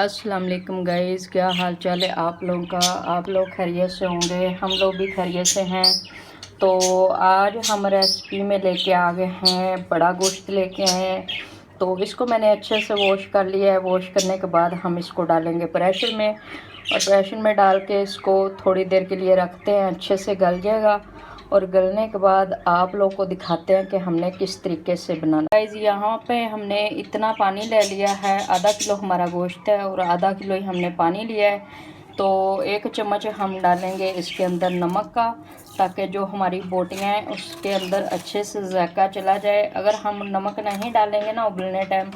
अस्सलाम वालेकुम गाइस, क्या हाल चाल है आप लोगों का। आप लोग खैरियत से होंगे, हम लोग भी खैरियत से हैं। तो आज हम रेसिपी में लेके आ गए हैं, बड़ा गोश्त लेके आए हैं। तो इसको मैंने अच्छे से वॉश कर लिया है। वॉश करने के बाद हम इसको डालेंगे प्रेशर में, और प्रेशर में डाल के इसको थोड़ी देर के लिए रखते हैं, अच्छे से गल जाएगा। और गलने के बाद आप लोग को दिखाते हैं कि हमने किस तरीके से बनाना। गाइस यहाँ पे हमने इतना पानी ले लिया है, आधा किलो हमारा गोश्त है और आधा किलो ही हमने पानी लिया है। तो 1 चम्मच हम डालेंगे इसके अंदर नमक का, ताकि जो हमारी बोटियाँ हैं उसके अंदर अच्छे से जायका चला जाए। अगर हम नमक नहीं डालेंगे ना उबलने टाइम,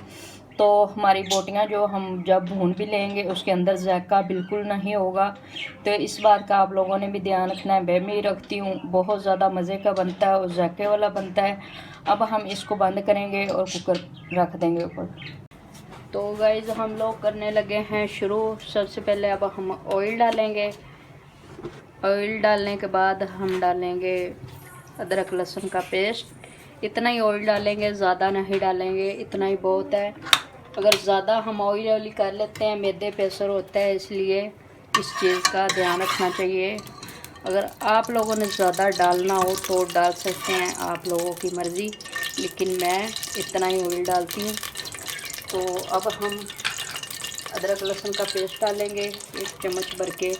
तो हमारी बोटियाँ जो हम जब भून भी लेंगे उसके अंदर जायका बिल्कुल नहीं होगा। तो इस बात का आप लोगों ने भी ध्यान रखना है। मैं भी रखती हूँ, बहुत ज़्यादा मज़े का बनता है और जायके वाला बनता है। अब हम इसको बंद करेंगे और कुकर रख देंगे ऊपर। तो गाइज़ हम लोग करने लगे हैं शुरू। सबसे पहले अब हम ऑयल डालेंगे। ऑयल डालने के बाद हम डालेंगे अदरक लहसुन का पेस्ट। इतना ही ऑयल डालेंगे, ज़्यादा नहीं डालेंगे, इतना ही बहुत है। अगर ज़्यादा हम ऑयल कर लेते हैं मैदे पे असर होता है, इसलिए इस चीज़ का ध्यान रखना चाहिए। अगर आप लोगों ने ज़्यादा डालना हो तो डाल सकते हैं, आप लोगों की मर्ज़ी, लेकिन मैं इतना ही ऑयल डालती हूँ। तो अब हम अदरक लहसुन का पेस्ट डालेंगे 1 चम्मच भर के।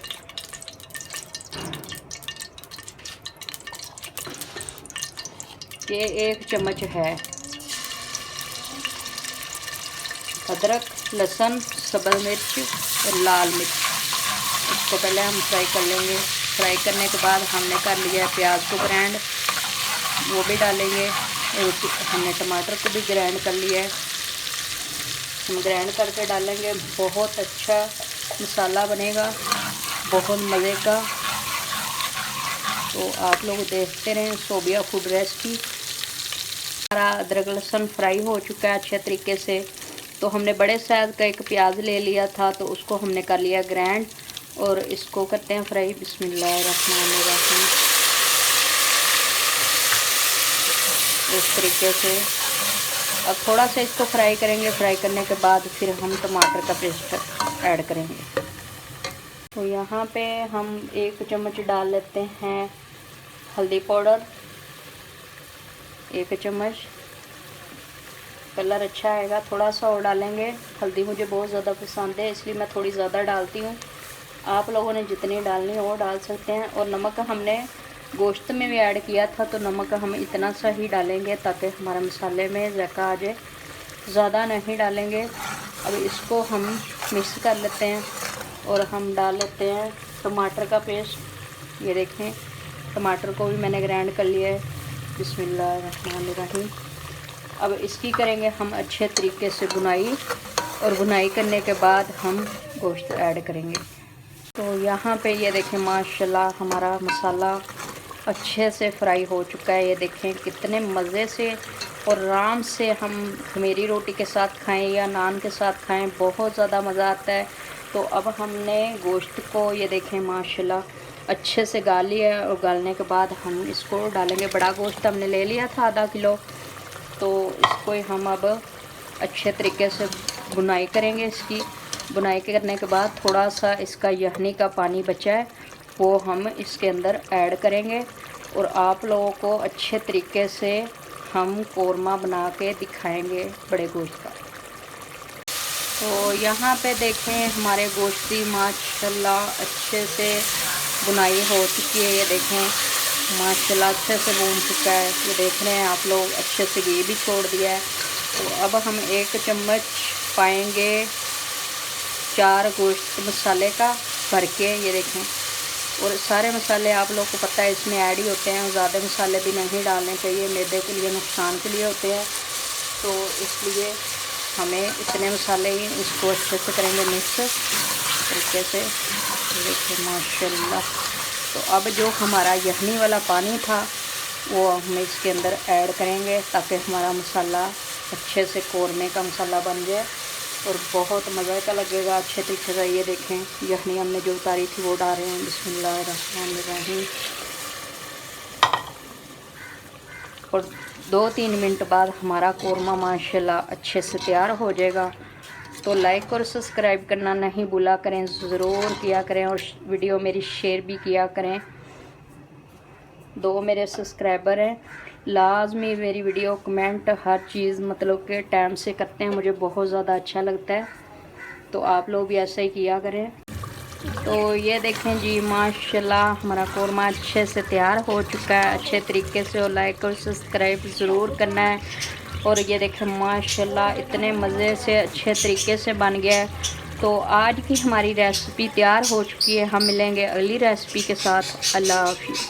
ये 1 चम्मच है अदरक, लहसुन, सब्ज़ मिर्च और लाल मिर्च। इसको पहले हम फ्राई कर लेंगे। फ्राई करने के बाद हमने कर लिया है प्याज को ग्राइंड, वो भी डालेंगे। और हमने टमाटर को भी ग्राइंड कर लिया है, हम ग्राइंड करके डालेंगे। बहुत अच्छा मसाला बनेगा, बहुत मज़े का। तो आप लोग देखते रहें सोबिया फूड रेसिपी। हमारा अदरक लहसुन फ्राई हो चुका है अच्छे तरीके से। तो हमने बड़े साइज़ का एक प्याज ले लिया था, तो उसको हमने कर लिया ग्राइंड और इसको करते हैं फ्राई। बिस्मिल्लाहिर्रहमानिर्रहीम। इस तरीके से अब थोड़ा सा इसको फ्राई करेंगे। फ्राई करने के बाद फिर हम टमाटर का पेस्ट ऐड करेंगे। तो यहाँ पे हम 1 चम्मच डाल लेते हैं हल्दी पाउडर, 1 चम्मच। कलर अच्छा आएगा, थोड़ा सा और डालेंगे। हल्दी मुझे बहुत ज़्यादा पसंद है, इसलिए मैं थोड़ी ज़्यादा डालती हूँ। आप लोगों ने जितनी डालनी हो डाल सकते हैं। और नमक हमने गोश्त में भी ऐड किया था, तो नमक हम इतना सा ही डालेंगे ताकि हमारा मसाले में जायका आ जाए, ज़्यादा नहीं डालेंगे। अब इसको हम मिक्स कर लेते हैं और हम डाल लेते हैं टमाटर का पेस्ट। ये देखें, टमाटर को भी मैंने ग्राइंड कर लिया है। बिस्मिल्लाहिर्रहमानिर्रहीम। अब इसकी करेंगे हम अच्छे तरीके से बुनाई, और बुनाई करने के बाद हम गोश्त ऐड करेंगे। तो यहाँ पे ये देखें माशाल्लाह हमारा मसाला अच्छे से फ्राई हो चुका है। ये देखें कितने मज़े से और आराम से हम खमीरी रोटी के साथ खाएं या नान के साथ खाएं, बहुत ज़्यादा मज़ा आता है। तो अब हमने गोश्त को ये देखें माशाल्लाह अच्छे से गाल लिया है, और गालने के बाद हम इसको डालेंगे। बड़ा गोश्त हमने ले लिया था आधा किलो, तो इसको हम अब अच्छे तरीके से बुनाई करेंगे। इसकी बुनाई करने के बाद थोड़ा सा इसका यखनी का पानी बचा है, वो हम इसके अंदर ऐड करेंगे। और आप लोगों को अच्छे तरीके से हम कोरमा बना के दिखाएंगे बड़े गोश्त का। तो यहाँ पे देखें हमारे गोश्त की माशाल्लाह अच्छे से बुनाई हो चुकी है। ये देखें माशाल्लाह अच्छे से भून चुका है। ये देख रहे हैं आप लोग, अच्छे से घी भी छोड़ दिया है। तो अब हम 1 चम्मच पाएंगे 4 गोश्त मसाले का भर के। ये देखें, और सारे मसाले आप लोग को पता है इसमें ऐड ही होते हैं, ज़्यादा मसाले भी नहीं डालने चाहिए, मैदे के लिए नुकसान के लिए होते हैं। तो इसलिए हमें इतने मसाले ही, इसको अच्छे से करेंगे मिक्स तरीके से। देखिए माशाल्लाह। तो अब जो हमारा यखनी वाला पानी था वो हम इसके अंदर ऐड करेंगे, ताकि हमारा मसाला अच्छे से कोरमे का मसाला बन जाए और बहुत मज़े का लगेगा अच्छे तरीके से। ये देखें यखनी हमने जो उतारी थी वो डाल रहे हैं। बिस्मिल्लाहिर्रहमानिर्रहीम। और 2-3 मिनट बाद हमारा कोरमा माशाल्लाह अच्छे से तैयार हो जाएगा। तो लाइक और सब्सक्राइब करना नहीं भूला करें, ज़रूर किया करें और वीडियो मेरी शेयर भी किया करें। 2 मेरे सब्सक्राइबर हैं, लाजमी मेरी वीडियो कमेंट हर चीज़ मतलब के टाइम से करते हैं, मुझे बहुत ज़्यादा अच्छा लगता है। तो आप लोग भी ऐसा ही किया करें। तो ये देखें जी, माशाल्लाह हमारा कोरमा अच्छे से तैयार हो चुका है अच्छे तरीके से, और लाइक और सब्सक्राइब ज़रूर करना है। और ये देखें माशाल्लाह इतने मज़े से अच्छे तरीके से बन गया है। तो आज की हमारी रेसिपी तैयार हो चुकी है, हम मिलेंगे अगली रेसिपी के साथ। अल्लाह हाफ़िज़।